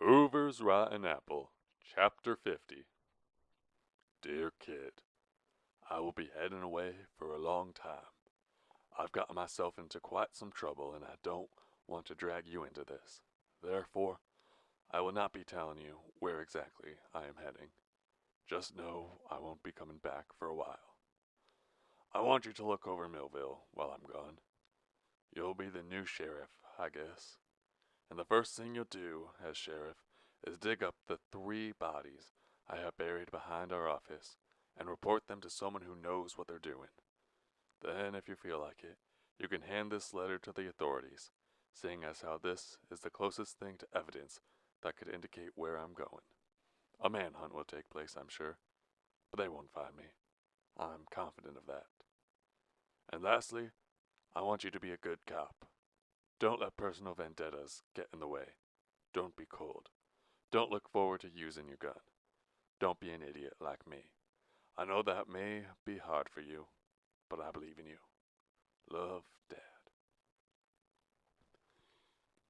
Hoover's Rotten Apple, Chapter 50. Dear kid, I will be heading away for a long time. I've gotten myself into quite some trouble and I don't want to drag you into this. Therefore, I will not be telling you where exactly I am heading. Just know I won't be coming back for a while. I want you to look over Millville while I'm gone. You'll be the new sheriff, I guess. And the first thing you'll do as sheriff is dig up the 3 bodies I have buried behind our office and report them to someone who knows what they're doing. Then, if you feel like it, you can hand this letter to the authorities, seeing as how this is the closest thing to evidence that could indicate where I'm going. A manhunt will take place, I'm sure, but they won't find me. I'm confident of that. And lastly, I want you to be a good cop. Don't let personal vendettas get in the way. Don't be cold. Don't look forward to using your gun. Don't be an idiot like me. I know that may be hard for you, but I believe in you. Love, Dad.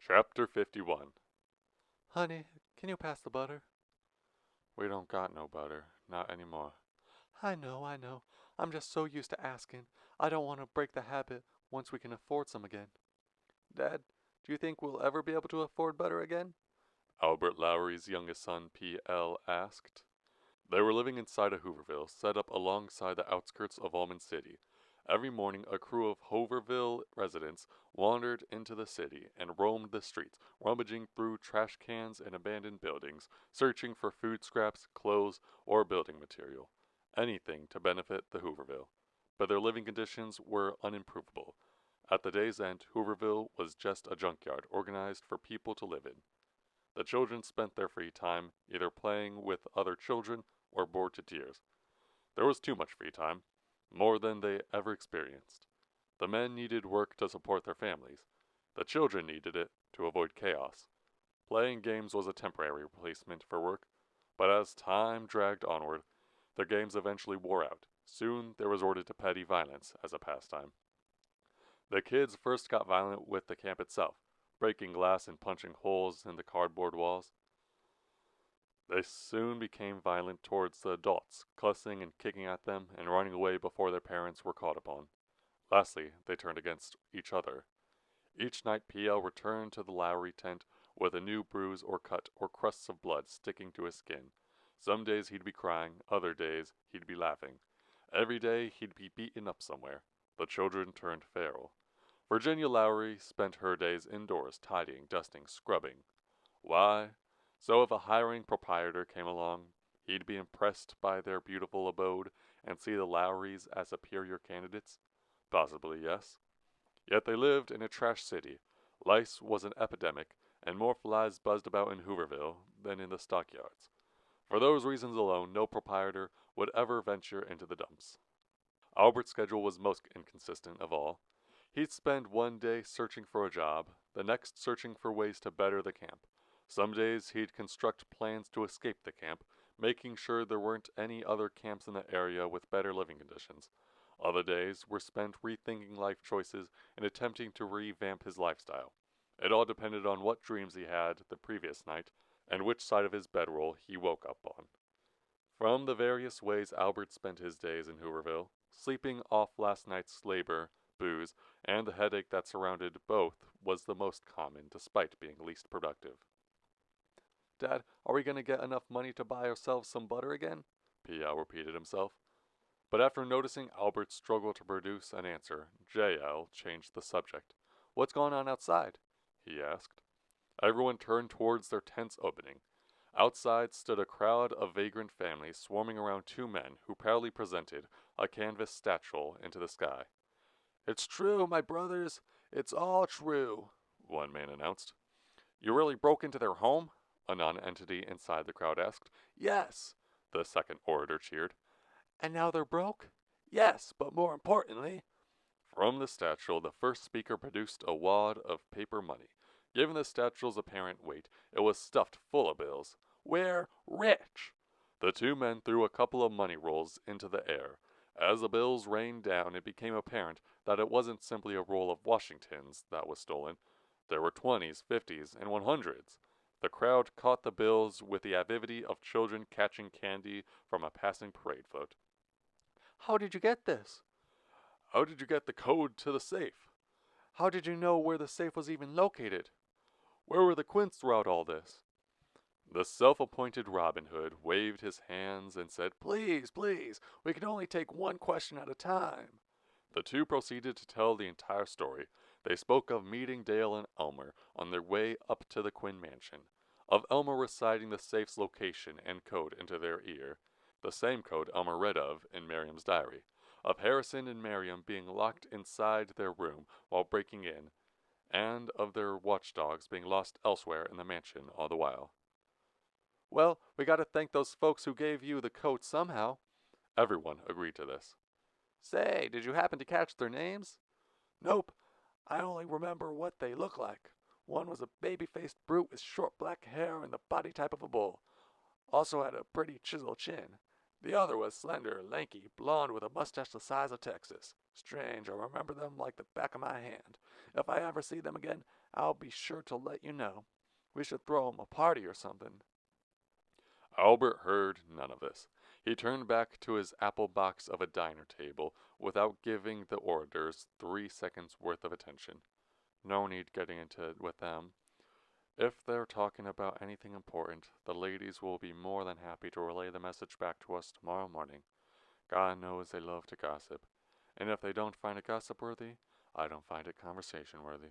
Chapter 51. Honey, can you pass the butter? We don't got no butter, not anymore. I know. I'm just so used to asking. I don't want to break the habit once we can afford some again. Dad, do you think we'll ever be able to afford butter again? Albert Lowry's youngest son, P.L., asked. They were living inside a Hooverville, set up alongside the outskirts of Almond City. Every morning, a crew of Hooverville residents wandered into the city and roamed the streets, rummaging through trash cans and abandoned buildings, searching for food scraps, clothes, or building material. Anything to benefit the Hooverville. But their living conditions were unimprovable. At the day's end, Hooverville was just a junkyard organized for people to live in. The children spent their free time either playing with other children or bored to tears. There was too much free time, more than they ever experienced. The men needed work to support their families. The children needed it to avoid chaos. Playing games was a temporary replacement for work, but as time dragged onward, their games eventually wore out. Soon they resorted to petty violence as a pastime. The kids first got violent with the camp itself, breaking glass and punching holes in the cardboard walls. They soon became violent towards the adults, cussing and kicking at them and running away before their parents were called upon. Lastly, they turned against each other. Each night P.L. returned to the Lowry tent with a new bruise or cut or crusts of blood sticking to his skin. Some days he'd be crying, other days he'd be laughing. Every day he'd be beaten up somewhere. The children turned feral. Virginia Lowry spent her days indoors, tidying, dusting, scrubbing. Why? So if a hiring proprietor came along, he'd be impressed by their beautiful abode and see the Lowrys as superior candidates? Possibly, yes. Yet they lived in a trash city. Lice was an epidemic, and more flies buzzed about in Hooverville than in the stockyards. For those reasons alone, no proprietor would ever venture into the dumps. Albert's schedule was most inconsistent of all. He'd spend one day searching for a job, the next searching for ways to better the camp. Some days he'd construct plans to escape the camp, making sure there weren't any other camps in the area with better living conditions. Other days were spent rethinking life choices and attempting to revamp his lifestyle. It all depended on what dreams he had the previous night and which side of his bedroll he woke up on. From the various ways Albert spent his days in Hooverville, sleeping off last night's labor, booze, and the headache that surrounded both was the most common, despite being least productive. Dad, are we going to get enough money to buy ourselves some butter again? P.L. repeated himself. But after noticing Albert's struggle to produce an answer, J.L. changed the subject. What's going on outside? He asked. Everyone turned towards their tent's opening. Outside stood a crowd of vagrant families swarming around 2 men who proudly presented a canvas statue into the sky. It's true, my brothers. It's all true, one man announced. You really broke into their home? A non-entity inside the crowd asked. Yes, the second orator cheered. And now they're broke? Yes, but more importantly... From the statue, the first speaker produced a wad of paper money. Given the statue's apparent weight, it was stuffed full of bills. We're rich! The 2 men threw a couple of money rolls into the air. As the bills rained down, it became apparent that it wasn't simply a roll of Washingtons that was stolen. There were 20s, 50s, and 100s. The crowd caught the bills with the avidity of children catching candy from a passing parade float. How did you get this? How did you get the code to the safe? How did you know where the safe was even located? Where were the Quints throughout all this? The self-appointed Robin Hood waved his hands and said, Please, please, we can only take one question at a time. The two proceeded to tell the entire story. They spoke of meeting Dale and Elmer on their way up to the Quinn mansion, of Elmer reciting the safe's location and code into their ear, the same code Elmer read of in Miriam's diary, of Harrison and Miriam being locked inside their room while breaking in, and of their watchdogs being lost elsewhere in the mansion all the while. Well, we gotta thank those folks who gave you the code somehow. Everyone agreed to this. Say, did you happen to catch their names? Nope. I only remember what they look like. One was a baby-faced brute with short black hair and the body type of a bull. Also had a pretty chiseled chin. The other was slender, lanky, blonde with a mustache the size of Texas. Strange, I remember them like the back of my hand. If I ever see them again, I'll be sure to let you know. We should throw 'em a party or something. Albert heard none of this. He turned back to his apple box of a diner table without giving the orators 3 seconds' worth of attention. No need getting into it with them. If they're talking about anything important, the ladies will be more than happy to relay the message back to us tomorrow morning. God knows they love to gossip. And if they don't find it gossip worthy, I don't find it conversation worthy.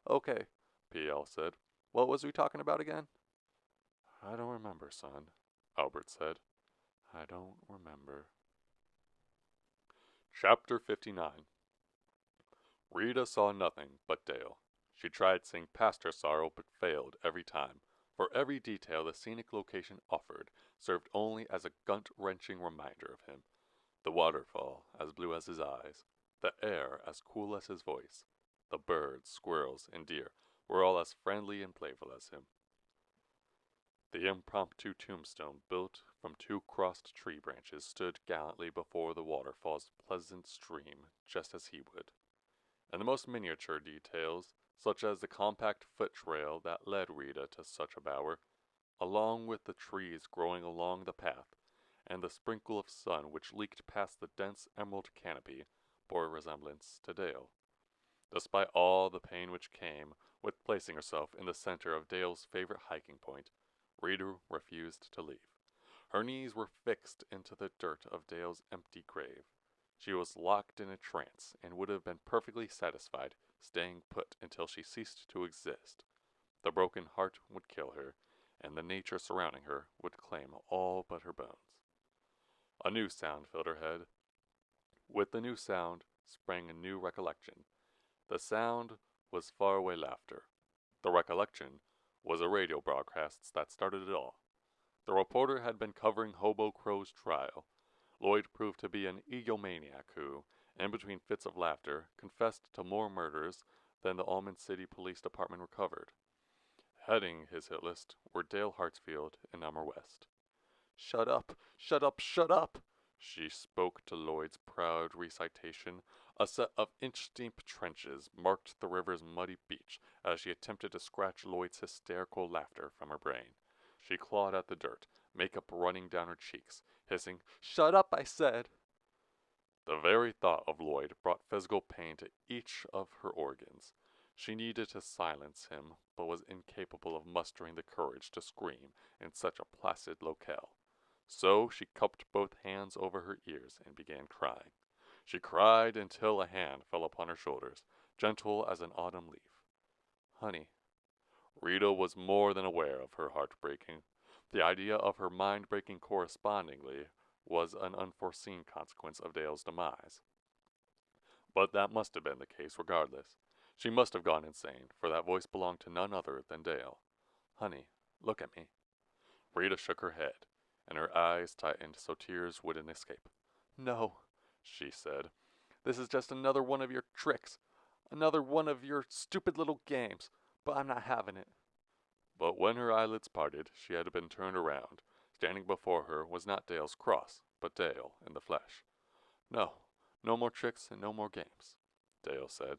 Okay, P.L. said. what was we talking about again? I don't remember, son, Albert said. I don't remember. Chapter 59. Rita saw nothing but Dale. She tried seeing past her sorrow but failed every time, for every detail the scenic location offered served only as a gut-wrenching reminder of him. The waterfall as blue as his eyes, the air as cool as his voice, the birds, squirrels, and deer were all as friendly and playful as him. The impromptu tombstone built from 2 crossed tree branches stood gallantly before the waterfall's pleasant stream just as he would. And the most miniature details, such as the compact foot trail that led Rita to such a bower, along with the trees growing along the path, and the sprinkle of sun which leaked past the dense emerald canopy, bore a resemblance to Dale. Despite all the pain which came with placing herself in the center of Dale's favorite hiking point, Rita refused to leave. Her knees were fixed into the dirt of Dale's empty grave. She was locked in a trance, and would have been perfectly satisfied staying put until she ceased to exist. The broken heart would kill her, and the nature surrounding her would claim all but her bones. A new sound filled her head. With the new sound sprang a new recollection. The sound was faraway laughter. The recollection was a radio broadcast that started it all. The reporter had been covering Hobo Crow's trial. Lloyd proved to be an egomaniac who, in between fits of laughter, confessed to more murders than the Almond City Police Department recovered. Heading his hit list were Dale Hartsfield and Elmer West. Shut up, shut up, shut up! She spoke to Lloyd's proud recitation. A set of inch-deep trenches marked the river's muddy beach as she attempted to scratch Lloyd's hysterical laughter from her brain. She clawed at the dirt, makeup running down her cheeks, hissing, Shut up, I said! The very thought of Lloyd brought physical pain to each of her organs. She needed to silence him, but was incapable of mustering the courage to scream in such a placid locale. So she cupped both hands over her ears and began crying. She cried until a hand fell upon her shoulders, gentle as an autumn leaf. Honey. Rita was more than aware of her heart breaking. The idea of her mind breaking correspondingly was an unforeseen consequence of Dale's demise. But that must have been the case regardless. She must have gone insane, for that voice belonged to none other than Dale. Honey, look at me. Rita shook her head, and her eyes tightened so tears wouldn't escape. No, she said. This is just another one of your tricks. Another one of your stupid little games. But I'm not having it. But when her eyelids parted, she had been turned around. Standing before her was not Dale's cross, but Dale in the flesh. No, no more tricks and no more games, Dale said.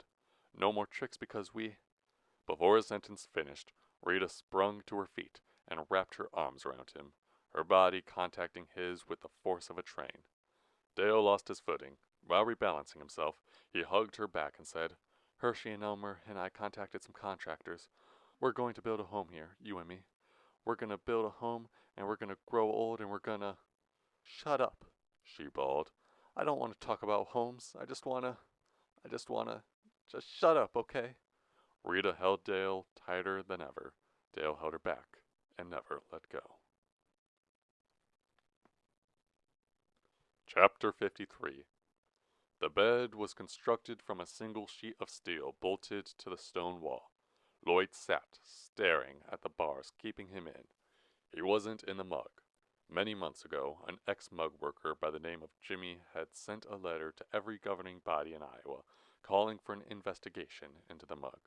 No more tricks because we... Before his sentence finished, Rita sprung to her feet and wrapped her arms around him, her body contacting his with the force of a train. Dale lost his footing. While rebalancing himself, he hugged her back and said, Hershey and Elmer and I contacted some contractors. We're going to build a home here, you and me. We're going to build a home, and we're going to grow old, and we're going to... Shut up, she bawled. I don't want to talk about homes. I just want to... Just shut up, okay? Rita held Dale tighter than ever. Dale held her back and never let go. Chapter 53. The bed was constructed from a single sheet of steel bolted to the stone wall. Lloyd sat, staring at the bars keeping him in. He wasn't in the mug. Many months ago, an ex-mug worker by the name of Jimmy had sent a letter to every governing body in Iowa, calling for an investigation into the mug.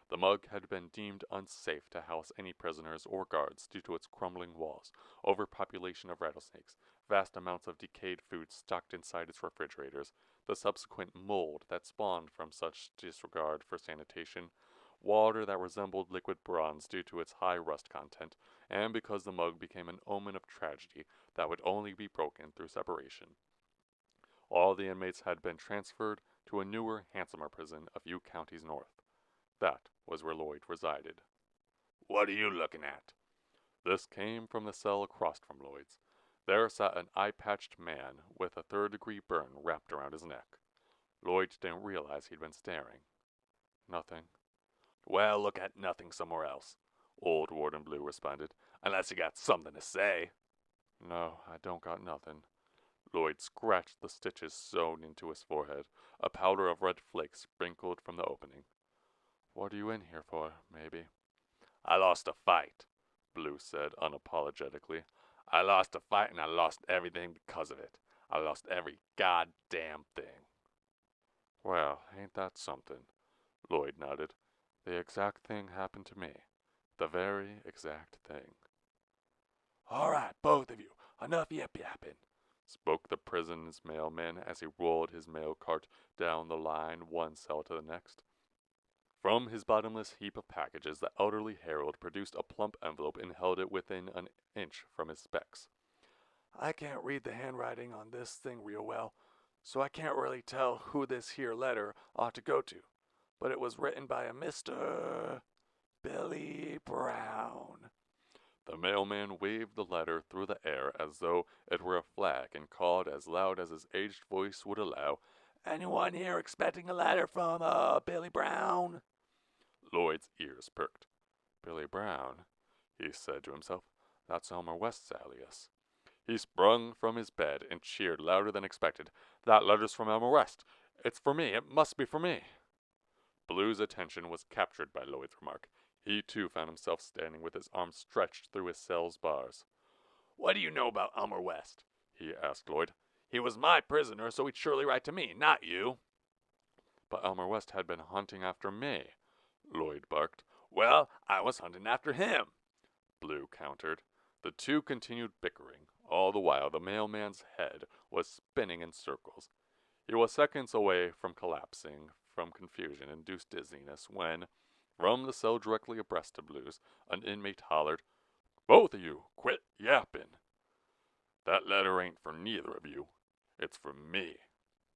The mug had been deemed unsafe to house any prisoners or guards due to its crumbling walls, overpopulation of rattlesnakes, vast amounts of decayed food stocked inside its refrigerators, the subsequent mold that spawned from such disregard for sanitation, water that resembled liquid bronze due to its high rust content, and because the mug became an omen of tragedy that would only be broken through separation. All the inmates had been transferred to a newer, handsomer prison a few counties north. That was where Lloyd resided. What are you looking at? This came from the cell across from Lloyd's. There sat an eye-patched man with a third-degree burn wrapped around his neck. Lloyd didn't realize he'd been staring. Nothing. Well, look at nothing somewhere else, old Warden Blue responded, unless you got something to say. No, I don't got nothing. Lloyd scratched the stitches sewn into his forehead, a powder of red flakes sprinkled from the opening. What are you in here for, maybe? I lost a fight, Blue said unapologetically. I lost a fight and I lost everything because of it. I lost every goddamn thing. Well, ain't that something? Lloyd nodded. The exact thing happened to me. The very exact thing. All right, both of you, enough yip-yapping, spoke the prison's mailman as he rolled his mail cart down the line one cell to the next. From his bottomless heap of packages, the elderly herald produced a plump envelope and held it within an inch from his specs. I can't read the handwriting on this thing real well, so I can't really tell who this here letter ought to go to, but it was written by a Mr. Billy Brown. The mailman waved the letter through the air as though it were a flag and called as loud as his aged voice would allow, Anyone here expecting a letter from, Billy Brown? Lloyd's ears perked. Billy Brown, he said to himself. That's Elmer West's alias. He sprung from his bed and cheered louder than expected. That letter's from Elmer West. It's for me. It must be for me. Blue's attention was captured by Lloyd's remark. He too found himself standing with his arms stretched through his cell's bars. What do you know about Elmer West? He asked Lloyd. He was my prisoner, so he'd surely write to me, not you. But Elmer West had been hunting after me, Lloyd barked. Well, I was hunting after him, Blue countered. The two continued bickering. All the while the mailman's head was spinning in circles. He was seconds away from collapsing from confusion-induced dizziness when, from the cell directly abreast of Blue's, an inmate hollered, Both of you, quit yapping. That letter ain't for neither of you. It's for me.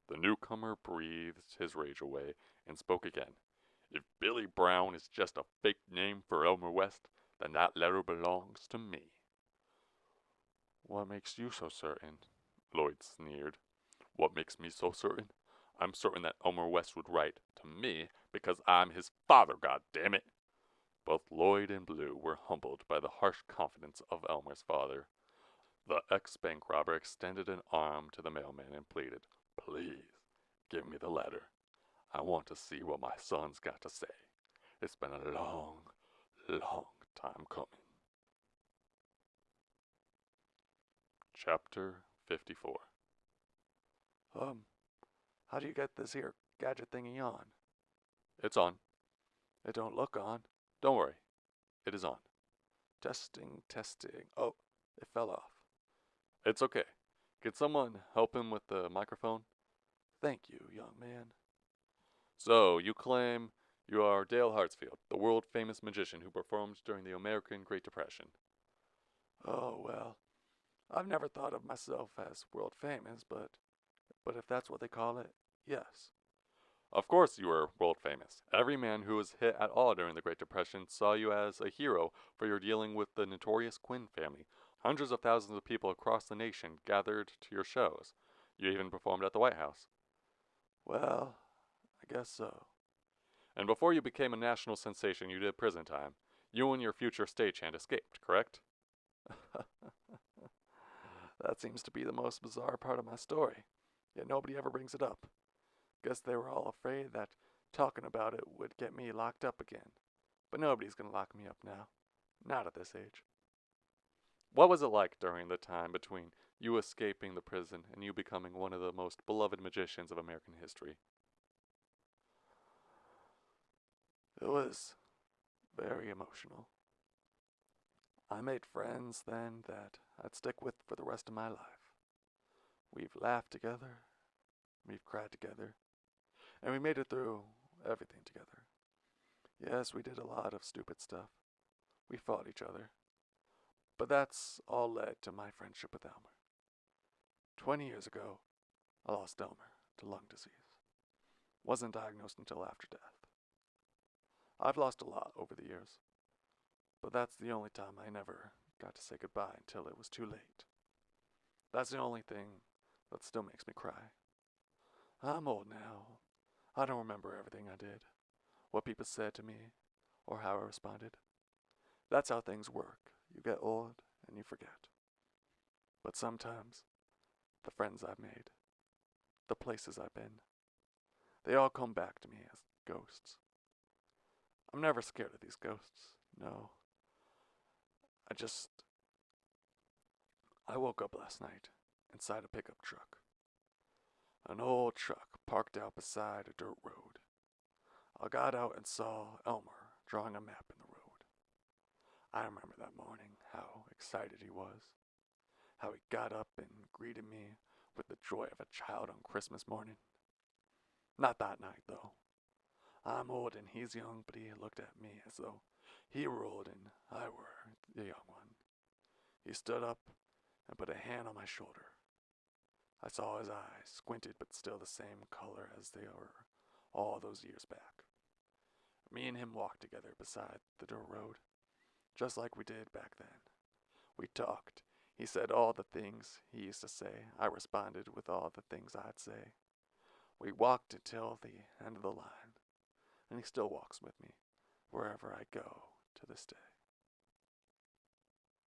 The newcomer breathed his rage away and spoke again. If Billy Brown is just a fake name for Elmer West, then that letter belongs to me. What makes you so certain? Lloyd sneered. What makes me so certain? I'm certain that Elmer West would write to me because I'm his father, goddammit. Both Lloyd and Blue were humbled by the harsh confidence of Elmer's father. The ex-bank robber extended an arm to the mailman and pleaded, Please, give me the letter. I want to see what my son's got to say. It's been a long, long time coming. Chapter 54. How do you get this here gadget thingy on? It's on. It don't look on. Don't worry. It is on. Testing, testing. Oh, it fell off. It's okay. Can someone help him with the microphone? Thank you, young man. So, you claim You are Dale Hartsfield, the world-famous magician who performed during the American Great Depression. Oh, well, I've never thought of myself as world famous, but if that's what they call it, yes. Of course you were world famous. Every man who was hit at all during the Great Depression saw you as a hero for your dealing with the notorious Quinn family. Hundreds of thousands of people across the nation gathered to your shows. You even performed at the White House. Well, I guess so. And before you became a national sensation, you did prison time. You and your future stagehand escaped, correct? That seems to be the most bizarre part of my story, yet nobody ever brings it up. Guess they were all afraid that talking about it would get me locked up again. But nobody's gonna lock me up now. Not at this age. What was it like during the time between you escaping the prison and you becoming one of the most beloved magicians of American history? It was very emotional. I made friends then that I'd stick with for the rest of my life. We've laughed together, we've cried together, and we made it through everything together. Yes, we did a lot of stupid stuff. We fought each other. But that's all led to my friendship with Elmer. 20 years ago, I lost Elmer to lung disease. Wasn't diagnosed until after death. I've lost a lot over the years, but that's the only time I never got to say goodbye until it was too late. That's the only thing that still makes me cry. I'm old now. I don't remember everything I did, what people said to me, or how I responded. That's how things work. You get old and you forget. But sometimes, the friends I've made, the places I've been, they all come back to me as ghosts. I'm never scared of these ghosts, no. I woke up last night inside a pickup truck. An old truck parked out beside a dirt road. I got out and saw Elmer drawing a map in the road. I remember that morning, how excited he was, how he got up and greeted me with the joy of a child on Christmas morning. Not that night, though. I'm old and he's young, but he looked at me as though he were old and I were the young one. He stood up and put a hand on my shoulder. I saw his eyes, squinted but still the same color as they were all those years back. Me and him walked together beside the dirt road, just like we did back then. We talked. He said all the things he used to say. I responded with all the things I'd say. We walked until the end of the line, and he still walks with me wherever I go to this day.